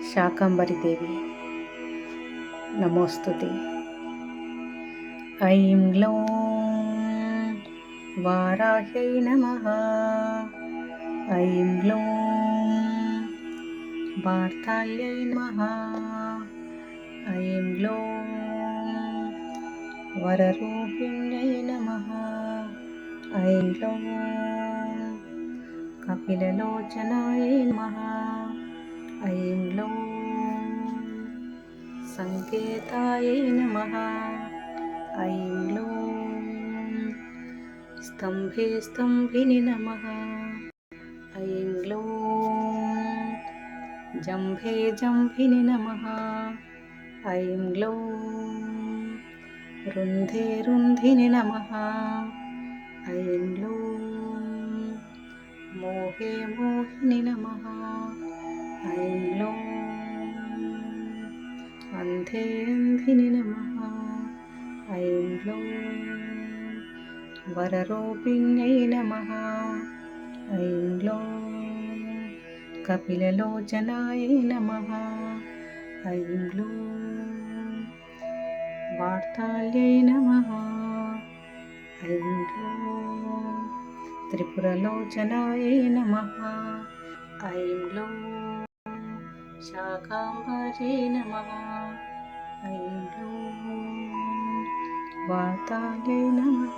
శాకంబరి దేవి నమోస్తుతే. ఐం గ్లౌం వారాహ్యై నమః. ఐం గ్లౌం వార్తాళ్యై నమః. ఐం గ్లౌం వరరూపిణ్యై నమః. ఐం గ్లౌం కపిలలోచనాయై నమః. ఐం గ్లౌం సంకేతాయై నమః. ఐం గ్లౌం స్తంభే స్తంభిని నమః. ఐం గ్లౌం జంభే జంభిని నమః. ఐం గ్లౌం రుంధే రుంధిని నమః. ఐం గ్లౌం మోహే మోహిని నమః. ఐం గ్లౌం అంధే అంధిని నమః. ఐం గ్లౌం వరరూపిణ్యై నమః. ఐం గ్లౌం కపిలలోచనాయై నమః. ఐం గ్లౌం వార్తాళ్యై నమః. ఐం గ్లౌం త్రిపురలోచనాయై నమః. ఐం గ్లౌం శాకాంబర్యై నమః. ఐం గ్లౌం వార్తాళ్యై నమః.